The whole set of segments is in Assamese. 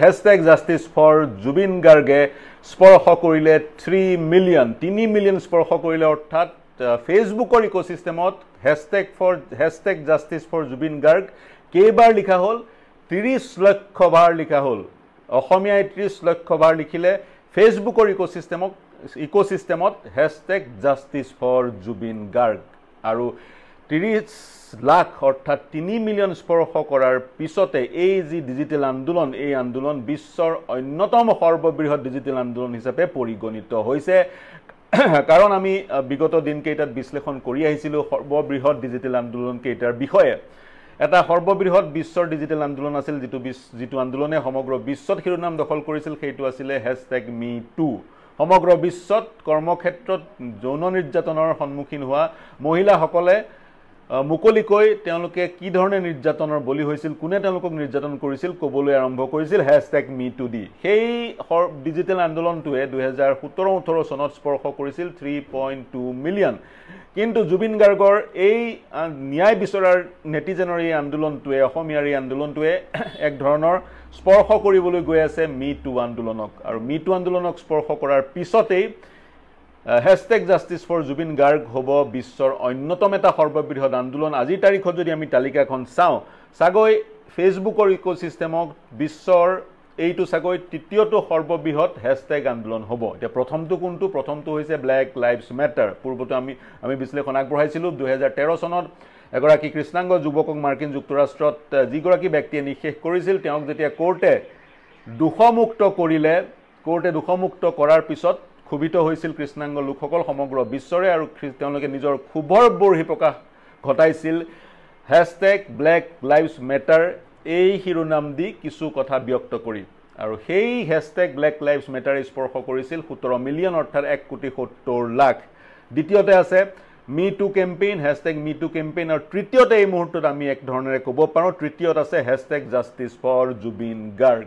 হেশটেগ জাষ্টিস ফৰ জুবিন গাৰ্গে স্পৰ্শ কৰিলে 3 মিলিয়ন স্পৰ্শ কৰিলে অৰ্থাৎ ফেচবুকৰ ইকোসিস্টেমত হেশটেগ জাষ্টিস ফৰ জুবিন গাৰ্গ কেইবাৰ লিখা হ'ল 30 লক্ষ বাৰ লিখা হ'ল অসমীয়াই 30 লক্ষ বাৰ লিখিলে ফেচবুকৰ ইকোসিস্টেমত হেশটেগ জাষ্টিস ফৰ জুবিন গাৰ্গ আৰু 30 লাখ অৰ্থাৎ 3 মিলিয়ন স্পৰ্শ কৰাৰ পিছতে এই যি ডিজিটেল আন্দোলন এই আন্দোলন বিশ্বৰ অন্যতম সৰ্ববৃহৎ ডিজিটেল আন্দোলন হিচাপে পৰিগণিত হৈছে কাৰণ আমি বিগত দিনকেইটাত বিশ্লেষণ কৰি আহিছিলো সৰ্ববৃহৎ ডিজিটেল আন্দোলন কেইটাৰ বিষয়ে এটা সৰ্ববৃহৎ বিশ্বৰ ডিজিটেল আন্দোলন আছিল যিটো আন্দোলনে সমগ্ৰ বিশ্বত শিৰোনাম দখল কৰিছিল সেইটো আছিল #MeToo সমগ্ৰ বিশ্বত কৰ্মক্ষেত্ৰত যৌন নিৰ্যাতনৰ সন্মুখীন হোৱা মহিলাসকলে মুকলিকৈ তেওঁলোকে কি ধৰণে নিৰ্যাতনৰ বলি হৈছিল কোনে তেওঁলোকক নিৰ্যাতন কৰিছিল কবলৈ আৰম্ভ কৰিছিল #MeToo দি সেই ডিজিটেল আন্দোলনটোৱে 2017-18 চনত স্পৰ্শ কৰিছিল 3.2 মিলিয়ন কিন্তু জুবিন গাৰ্গৰ এই ন্যায় বিচৰাৰ নেটিজেনৰ এই আন্দোলনটোৱে অসমীয়াৰ এই আন্দোলনটোৱে এক ধৰণৰ স্পৰ্শ কৰিবলৈ গৈ আছে MeToo আন্দোলনক আৰু MeToo আন্দোলনক স্পৰ্শ কৰাৰ পিছতেই হেশটেগ জাষ্টিস ফৰ জুবিন গাৰ্গ হ'ব বিশ্বৰ অন্যতম এটা সৰ্ববৃহৎ আন্দোলন আজিৰ তাৰিখত যদি আমি তালিকাখন চাওঁ সাগৈ ফেচবুকৰ ইকোসিস্টেমক বিশ্বৰ এইটো সাগৈ তৃতীয়টো সৰ্ববৃহৎ হেশটেগ আন্দোলন হ'ব এতিয়া প্ৰথমটো কোনটো প্ৰথমটো হৈছে ব্ল্যাক লাইভছ মেটাৰ পূৰ্বতে আমি বিশ্লেষণ আগবঢ়াইছিলো 2013 চনত এগৰাকী কৃষ্ণাংগ যুৱকক মাৰ্কিন যুক্তৰাষ্ট্ৰত যিগৰাকী ব্যক্তিয়ে নিষেধ কৰিছিল তেওঁক যেতিয়া কোৰ্টে দুখমুক্ত কৰাৰ পিছত ক্ষুভিত হৈছিল কৃষ্ণাংগ লোকসকল সমগ্ৰ বিশ্বৰে আৰু তেওঁলোকে নিজৰ ক্ষোভৰ বৰ্হি প্ৰকাশ ঘটাইছিল #ব্ল্যাক লাইভছ মেটাৰ এই শিৰোনাম দি কিছু কথা ব্যক্ত কৰি আৰু সেই #ব্ল্যাক লাইভছ মেটাৰ স্পৰ্শ কৰিছিল 17 মিলিয়ন অৰ্থাৎ 1,70,00,000 দ্বিতীয়তে আছে MeToo কেম্পেইন #MeToo কেম্পেইন আৰু তৃতীয়তে এই মুহূৰ্তত আমি এক ধৰণেৰে ক'ব পাৰোঁ তৃতীয়ত আছে #জাষ্টিস ফৰ জুবিন গাৰ্গ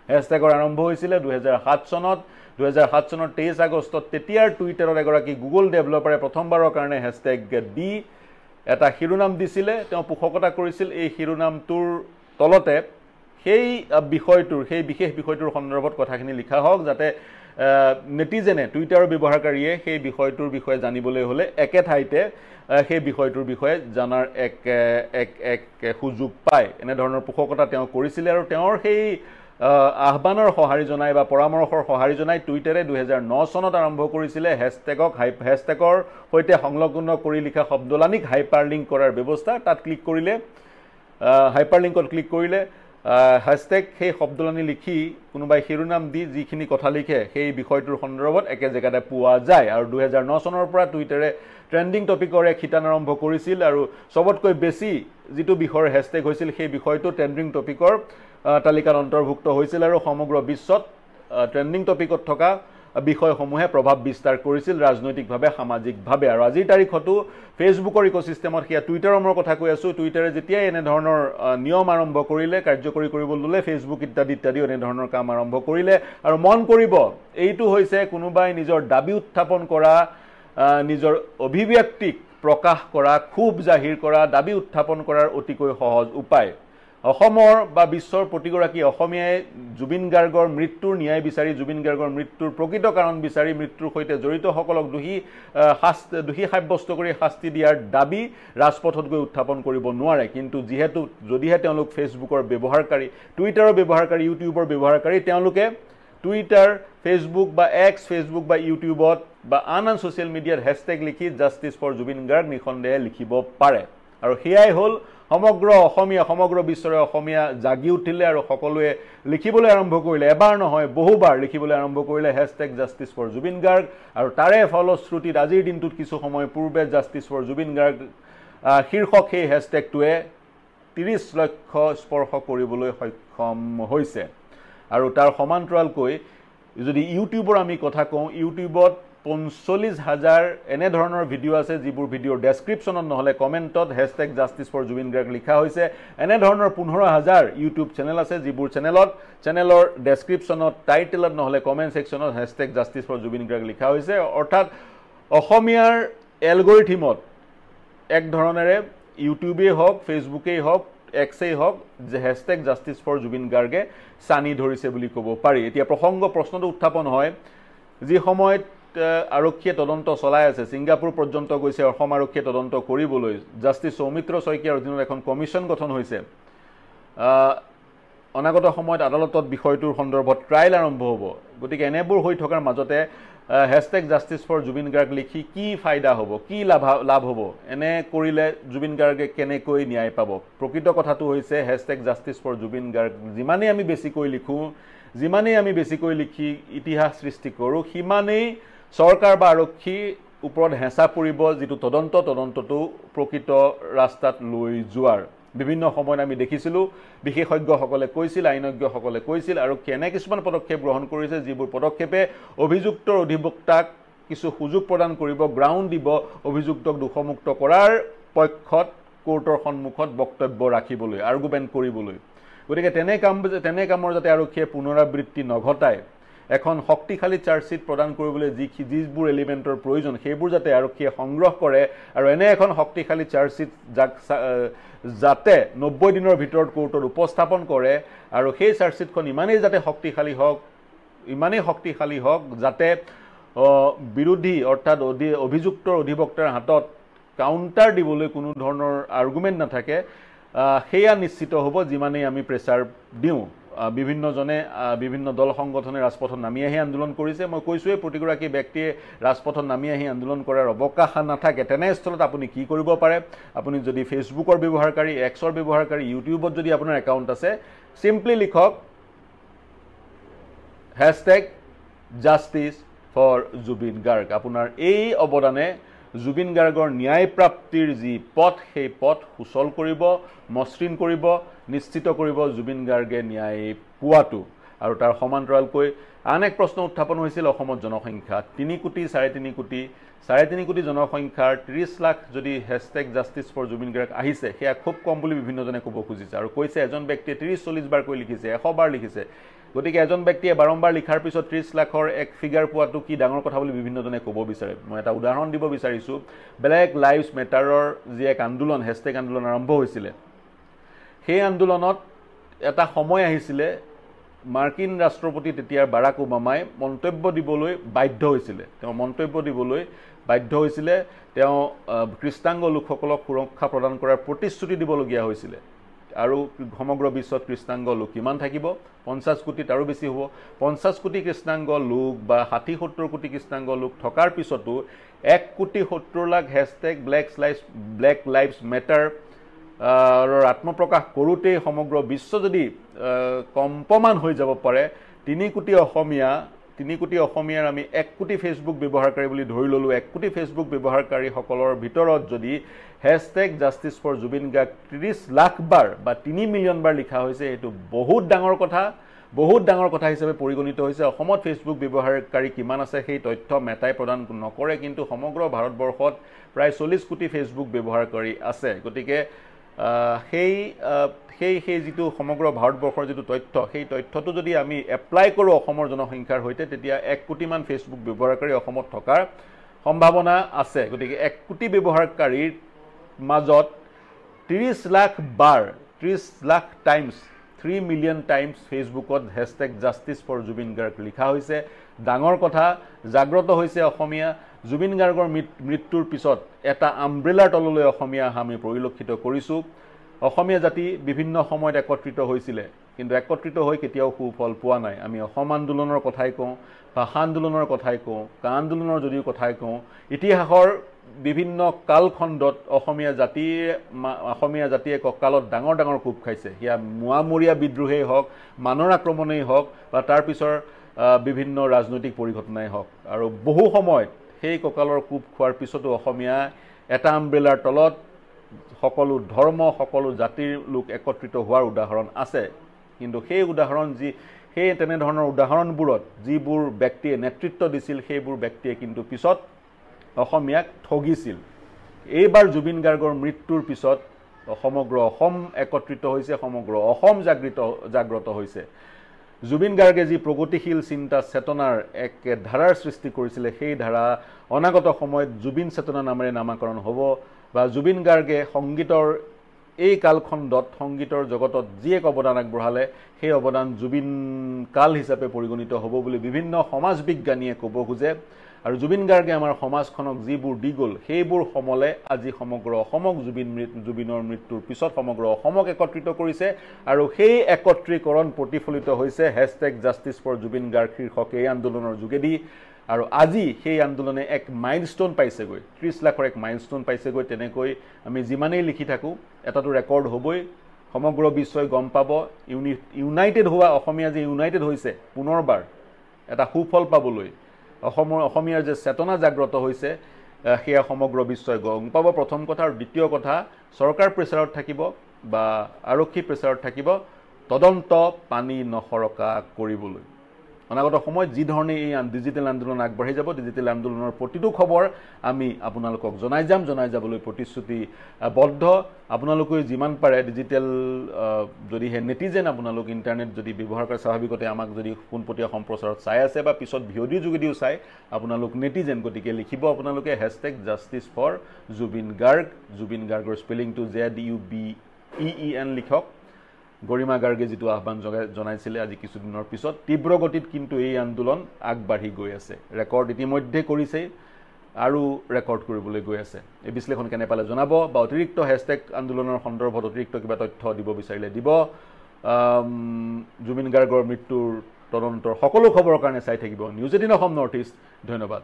হেশটেগৰ আৰম্ভ হৈছিল 2007 চনত 23 আগষ্টত তেতিয়াৰ টুইটাৰত এগৰাকী গুগল ডেভেলপাৰে প্ৰথমবাৰৰ কাৰণে হেশটেগ দি এটা শিৰোনাম দিছিলে তেওঁ পোষকতা কৰিছিল এই শিৰোনামটোৰ তলতে সেই বিশেষ বিষয়টোৰ সন্দৰ্ভত কথাখিনি লিখা হওক যাতে নেটিজেনে টুইটাৰৰ ব্যৱহাৰকাৰীয়ে সেই বিষয়টোৰ বিষয়ে জানিবলৈ হলে একে ঠাইতে সেই বিষয়টোৰ বিষয়ে জানাৰ এক সুযোগ পায় এনে ধৰণৰ পোষকতা তেওঁ কৰিছিল আৰু তেওঁৰ সেই আহ্বানৰ সঁহাৰি জনাই বা পৰামৰ্শৰ সঁহাৰি জনাই টুইটাৰে 2009 চনত আৰম্ভ কৰিছিলে হেশটেগৰ সৈতে সংলগ্ন কৰি লিখা শব্দলানিক হাইপাৰলিংক কৰাৰ ব্যৱস্থা তাত ক্লিক কৰিলে হাইপাৰলিংকত ক্লিক কৰিলে হেশটেগ সেই শব্দলানি লিখি কোনোবাই শিৰোনাম দি যিখিনি কথা লিখে সেই বিষয়টোৰ সন্দৰ্ভত একে জেগাতে পোৱা যায় আৰু 2009 চনৰ পৰা টুইটাৰে ট্ৰেন্ডিং টপিকৰ এক শিতান আৰম্ভ কৰিছিল আৰু সবতকৈ বেছি যিটো বিষয়ৰ হেশটেগ হৈছিল সেই বিষয়টো ট্ৰেন্ডিং টপিকৰ তালিকাত অন্তৰ্ভুক্ত হৈছিল আৰু সমগ্ৰ বিশ্বত ট্ৰেন্ডিং টপিকত থকা বিষয়সমূহে প্ৰভাৱ বিস্তাৰ কৰিছিল ৰাজনৈতিকভাৱে সামাজিকভাৱে আৰু আজিৰ তাৰিখতো ফেচবুকৰ ইকোসিস্টেমত হিয়া টুইটাৰৰ কথা কৈ আছো টুইটাৰে যেতিয়া এনে ধৰণৰ নিয়ম আৰম্ভ কৰিলে কাৰ্যকৰী কৰিবলৈ ললে ফেচবুক ইত্যাদি এনে ধৰণৰ কাম আৰম্ভ কৰিলে আৰু মন কৰিব এইটো হৈছে কোনোবাই নিজৰ দাবী উত্থাপন কৰা নিজৰ অভিব্যক্তিক প্ৰকাশ কৰা খুব জাহিৰ কৰা দাবী উত্থাপন কৰাৰ অতিকৈ সহজ উপায় অসমৰ বা বিশ্বৰ প্ৰতিগৰাকী অসমীয়াই জুবিন গাৰ্গৰ মৃত্যুৰ ন্যায় বিচাৰি জুবিন গাৰ্গৰ মৃত্যুৰ প্ৰকৃত কাৰণ বিচাৰি মৃত্যুৰ সৈতে জড়িত সকলক দোষী সাব্যস্ত কৰি শাস্তি দিয়াৰ দাবী ৰাজপথত গৈ উত্থাপন কৰিব নোৱাৰে কিন্তু যদিহে তেওঁলোক ফেচবুকৰ ব্যৱহাৰকাৰী টুইটাৰৰ ব্যৱহাৰকাৰী ইউটিউবৰ ব্যৱহাৰকাৰী তেওঁলোকে টুইটাৰ ফেচবুক বা এক্স ফেচবুক বা ইউটিউবত বা আন ছ'চিয়েল মিডিয়াত হেশটেগ লিখি জাষ্টিস ফৰ জুবিন গাৰ্গ নিখন্দেহে লিখিব পাৰে আৰু হেয়াই হ'ল সমগ্ৰ বিশ্বৰে অসমীয়া জাগি উঠিলে আৰু সকলোৱে লিখিবলৈ আৰম্ভ কৰিলে এবাৰ নহয় বহুবাৰ লিখিবলৈ আৰম্ভ কৰিলে #জাষ্টিস ফৰ জুবিন গাৰ্গ আৰু তাৰে ফলশ্ৰুতিত আজিৰ দিনটোত কিছু সময় পূৰ্বে জাষ্টিস ফৰ জুবিন গাৰ্গ শীৰ্ষক সেই হেশটেগটোৱে 30 লক্ষ স্পৰ্শ কৰিবলৈ সক্ষম হৈছে আৰু তাৰ সমান্তৰালকৈ যদি ইউটিউবৰ আমি কথা কওঁ ইউটিউবত 45,000 এনে ধৰণৰ ভিডিও আছে যিবোৰ ভিডিওৰ ডেসক্ৰিপচনত নহলে কমেন্টত #জাষ্টিস ফৰ জুবিন গাৰ্গ লিখা হৈছে এনে ধৰণৰ 15,000 ইউটিউব চেনেল আছে যিবোৰ চেনেলৰ ডেসক্ৰিপচনত টাইটেলত নহলে কমেন্ট সেকশনত #জাষ্টিস ফৰ জুবিন গাৰ্গ লিখা হৈছে অৰ্থাৎ অসমীয়াৰ এলগৰিথমত এক ধৰণেৰে ইউটিউবে হওক ফেচবুকেই হওক এক্সেই হওক যে হেছটেগ জাষ্টিছ ফৰ জুবিন গাৰ্গে চানি ধৰিছে বুলি ক'ব পাৰি এতিয়া প্ৰশ্নটো উত্থাপন হয় যি সময়ত আৰক্ষীয়ে তদন্ত চলাই আছে ছিংগাপুৰ পৰ্যন্ত গৈছে অসম আৰক্ষীয়ে তদন্ত কৰিবলৈ জাষ্টিছ সৌমিত্ৰ শইকীয়াৰ অধীনত এখন কমিশ্যন গঠন হৈছে অনাগত সময়ত আদালতত বিষয়টোৰ সন্দৰ্ভত ট্ৰায়েল আৰম্ভ হ'ব গতিকে এনেবোৰ হৈ থকাৰ মাজতে hashtag justice for Zubeen Garg লিখি কি ফাইদা হ'ব কি লাভ হ'ব এনে কৰিলে জুবিন গাৰ্গে কেনেকৈ ন্যায় পাব প্ৰকৃত কথাটো হৈছে hashtag justice for Zubeen Garg যিমানেই আমি বেছিকৈ লিখোঁ যিমানেই আমি বেছিকৈ লিখি ইতিহাস সৃষ্টি কৰোঁ সিমানেই চৰকাৰ বা আৰক্ষীৰ ওপৰত হেঁচা পৰিব যিটো তদন্তটো প্ৰকৃত ৰাস্তাত লৈ যোৱাৰ বিভিন্ন সময়ত আমি দেখিছিলোঁ বিশেষজ্ঞসকলে কৈছিল আইনজ্ঞসকলে কৈছিল আৰক্ষীয়ে এনে কিছুমান পদক্ষেপ গ্ৰহণ কৰিছে যিবোৰ পদক্ষেপে অভিযুক্তৰ অধিবক্তাক কিছু সুযোগ প্ৰদান কৰিব গ্ৰাউণ্ড দিব অভিযুক্তক দোষমুক্ত কৰাৰ পক্ষত কোৰ্টৰ সন্মুখত বক্তব্য ৰাখিবলৈ আৰ্গুমেণ্ট কৰিবলৈ গতিকে তেনে কামৰ যাতে আৰক্ষীয়ে পুনৰাবৃত্তি নঘটায় এখন শক্তিশালী চাৰ্জশ্বিট প্ৰদান কৰিবলৈ যিবোৰ এলিমেণ্টৰ প্ৰয়োজন সেইবোৰ যাতে আৰক্ষীয়ে সংগ্ৰহ কৰে আৰু এনে এখন শক্তিশালী চাৰ্জশ্বিট যাতে 90 দিনৰ ভিতৰত কোৰ্টত উপস্থাপন কৰে আৰু সেই চাৰ্জশ্বিটখন ইমানেই শক্তিশালী হওক যাতে বিৰোধী অৰ্থাৎ অভিযুক্তৰ অধিবক্তাৰ হাতত কাউণ্টাৰ দিবলৈ কোনো ধৰণৰ আৰ্গুমেণ্ট নাথাকে সেয়া নিশ্চিত হ'ব যিমানেই আমি প্ৰেছাৰ দিওঁ বিভিন্ন দল সংগঠনে ৰাজপথত নামি আহি আন্দোলন কৰিছে মই কৈছোঁৱেই প্ৰতিগৰাকী ব্যক্তিয়ে ৰাজপথত নামি আহি আন্দোলন কৰাৰ অৱকাশ নাথাকে তেনেস্থলত আপুনি কি কৰিব পাৰে আপুনি যদি ফেচবুকৰ ব্যৱহাৰকাৰী এক্সৰ ব্যৱহাৰকাৰী ইউটিউবত যদি আপোনাৰ একাউণ্ট আছে চিম্পলি লিখক hashtag justice for Zubeen Garg আপোনাৰ এই অৱদানে জুবিন গাৰ্গৰ ন্যায় প্ৰাপ্তিৰ যি পথ সেই পথ সুচল কৰিব মসৃণ কৰিব নিশ্চিত কৰিব জুবিন গাৰ্গে ন্যায় পোৱাটো আৰু তাৰ সমান্তৰালকৈ আন এক প্ৰশ্ন উত্থাপন হৈছিল অসমত জনসংখ্যা 3 কোটি 3.5 কোটি জনসংখ্যাৰ 30 লাখ যদি hashtag justice for Zubeen Garg আহিছে সেয়া খুব কম বুলি বিভিন্নজনে ক'ব খুজিছে আৰু কৈছে এজন ব্যক্তিয়ে 30-40 বাৰকৈ লিখিছে 100 বাৰ লিখিছে গতিকে এজন ব্যক্তিয়ে বাৰম্বাৰ লিখাৰ পিছত 30 লাখৰ এক ফিগাৰ পোৱাটো কি ডাঙৰ কথা বুলি বিভিন্নজনে ক'ব বিচাৰে মই এটা উদাহৰণ দিব বিচাৰিছোঁ ব্লেক লাইভছ মেটাৰৰ যি এক আন্দোলন হেছটেগ আন্দোলন আৰম্ভ হৈছিলে সেই আন্দোলনত এটা সময় আহিছিলে মাৰ্কিন ৰাষ্ট্ৰপতি তেতিয়াৰ বাৰাক ওবামাই মন্তব্য দিবলৈ বাধ্য হৈছিলে তেওঁ কৃষ্ণাংগ লোকসকলক সুৰক্ষা প্ৰদান কৰাৰ প্ৰতিশ্ৰুতি দিবলগীয়া হৈছিলে আৰু সমগ্ৰ বিশ্বত কৃষ্ণাংগ লোক কিমান থাকিব 50 কোটি তাৰো বেছি হ'ব 50 কোটি কৃষ্ণাংগ লোক বা 60-70 কোটি কৃষ্ণাংগ লোক থকাৰ পিছতো 1.70 lakh hashtag black lives matter আত্মপ্ৰকাশ কৰোঁতেই সমগ্ৰ বিশ্ব যদি কম্পমান হৈ যাব পাৰে 3 কোটি অসমীয়াৰ আমি 1 কোটি ফেচবুক ব্যৱহাৰকাৰী বুলি ধৰি ল'লোঁ 1 কোটি ফেচবুক ব্যৱহাৰকাৰীসকলৰ ভিতৰত যদি hashtag justice for Zubeen Garg 30 lakh বাৰ বা 3 মিলিয়ন বাৰ লিখা হৈছে এইটো বহুত ডাঙৰ কথা হিচাপে পৰিগণিত হৈছে অসমত ফেচবুক ব্যৱহাৰকাৰী কিমান আছে সেই তথ্য মেটাই প্ৰদান নকৰে কিন্তু সমগ্ৰ ভাৰতবৰ্ষত প্ৰায় 40 কোটি ফেচবুক ব্যৱহাৰকাৰী আছে গতিকে সেই যিটো সমগ্ৰ ভাৰতবৰ্ষৰ যিটো তথ্য সেই তথ্যটো যদি আমি এপ্লাই কৰোঁ অসমৰ জনসংখ্যাৰ সৈতে তেতিয়া 1 কোটিমান ফেচবুক ব্যৱহাৰকাৰী অসমত থকাৰ সম্ভাৱনা আছে গতিকে 1 কোটি ব্যৱহাৰকাৰীৰ মাজত 30 লাখ টাইমছ 3 মিলিয়ন টাইমছ ফেচবুকত hashtag justice for Zubeen Garg লিখা হৈছে ডাঙৰ কথা জাগ্ৰত হৈছে অসমীয়া জুবিন গাৰ্গৰ মৃত্যুৰ পিছত এটা আমব্ৰেলাৰ তললৈ অসমীয়া আমি পৰিলক্ষিত কৰিছোঁ অসমীয়া জাতি বিভিন্ন সময়ত একত্ৰিত হৈছিলে কিন্তু একত্ৰিত হৈ কেতিয়াও সুফল পোৱা নাই আমি অসম আন্দোলনৰ কথাই কওঁ ভাষা আন্দোলনৰ কথাই কওঁ কা আন্দোলনৰ যদিও কথাই কওঁ ইতিহাসৰ বিভিন্ন কালখণ্ডত অসমীয়া জাতিয়ে কঁকালত ডাঙৰ কোব খাইছে সেয়া মোৱামৰীয়া বিদ্ৰোহেই হওক মানৰ আক্ৰমণেই হওক বা তাৰ পিছৰ বিভিন্ন ৰাজনৈতিক পৰিঘটনাই হওক আৰু বহু সময়ত সেই কঁকালৰ কোব খোৱাৰ পিছতো অসমীয়া এটা আমব্ৰেলাৰ তলত সকলো ধৰ্ম সকলো জাতিৰ লোক একত্ৰিত হোৱাৰ উদাহৰণ আছে কিন্তু সেই তেনেধৰণৰ উদাহৰণবোৰত যিবোৰ ব্যক্তিয়ে নেতৃত্ব দিছিল সেইবোৰ ব্যক্তিয়ে কিন্তু পিছত অসমীয়াক ঠগিছিল এইবাৰ জুবিন গাৰ্গৰ মৃত্যুৰ পিছত সমগ্ৰ অসম একত্ৰিত হৈছে সমগ্ৰ অসম জাগ্ৰত হৈছে জুবিন গাৰ্গে যি প্ৰগতিশীল চিন্তা চেতনাৰ এক ধাৰাৰ সৃষ্টি কৰিছিলে সেই ধাৰা অনাগত সময়ত জুবিন চেতনা নামেৰে নামাকৰণ হ'ব বা জুবিন গাৰ্গে সংগীতৰ এই কালখণ্ডত সংগীতৰ জগতত যি এক অৱদান আগবঢ়ালে সেই অৱদান জুবিন কাল হিচাপে পৰিগণিত হ'ব বুলি বিভিন্ন সমাজ বিজ্ঞানীয়ে ক'ব খোজে আৰু জুবিন গাৰ্গে আমাৰ সমাজখনক যিবোৰ দি গ'ল সেইবোৰ সমলে আজি সমগ্ৰ অসমক জুবিনৰ মৃত্যুৰ পিছত সমগ্ৰ অসমক একত্ৰিত কৰিছে আৰু সেই একত্ৰীকৰণ প্ৰতিফলিত হৈছে #JusticeForJubin Garg শীৰ্ষক এই আন্দোলনৰ যোগেদি আৰু আজি সেই আন্দোলনে এক মাইলস্টোন পাইছেগৈ 30 লাখৰ এক মাইলস্টোন পাইছেগৈ তেনেকৈ আমি যিমানেই লিখি থাকোঁ এটাটো ৰেকৰ্ড হ'বই সমগ্ৰ বিশ্বই গম পাব ইউনাইটেড হোৱা অসমীয়া যে ইউনাইটেড হৈছে পুনৰবাৰ এটা সুফল পাবলৈ অসমীয়াৰ যে চেতনা জাগ্ৰত হৈছে সেয়া সমগ্ৰ বিশ্বই গম পাব প্ৰথম কথা আৰু দ্বিতীয় কথা চৰকাৰ প্ৰেছাৰত থাকিব বা আৰক্ষী প্ৰেছাৰত থাকিব তদন্ত পানী নসৰকা কৰিবলৈ অনাগত সময়ত যি ধৰণে এই ডিজিটেল আন্দোলন আগবাঢ়ি যাব ডিজিটেল আন্দোলনৰ প্ৰতিটো খবৰ আমি আপোনালোকক জনাই যাবলৈ প্ৰতিশ্ৰুতিবদ্ধ আপোনালোকে যিমান পাৰে ডিজিটেল যদিহে নেটিজেন আপোনালোক ইণ্টাৰনেট যদি ব্যৱহাৰ কৰে স্বাভাৱিকতে আমাক যদি পোনপটীয়া সম্প্ৰচাৰত চাই আছে বা পিছত ভিডিঅ'ৰ যোগেদিও চাই আপোনালোক নেটিজেন গতিকে লিখিব আপোনালোকে #JusticeForJubin Garg জুবিন গাৰ্গৰ স্পেলিংটো ZUBEEN লিখক গৰিমা গাৰ্গে যিটো আহ্বান জনাইছিলে আজি কিছুদিনৰ পিছত তীব্ৰ গতিত কিন্তু এই আন্দোলন আগবাঢ়ি গৈ আছে ৰেকৰ্ড ইতিমধ্যে কৰিছে আৰু ৰেকৰ্ড কৰিবলৈ গৈ আছে এই বিশ্লেষণ কেনে পালে জনাব বা অতিৰিক্ত হেশটেগ আন্দোলনৰ সন্দৰ্ভত অতিৰিক্ত কিবা তথ্য দিব বিচাৰিলে দিব জুবিন গাৰ্গৰ মৃত্যুৰ তদন্তৰ সকলো খবৰৰ কাৰণে চাই থাকিব নিউজ 18 অসম নৰ্থ ইষ্ট ধন্যবাদ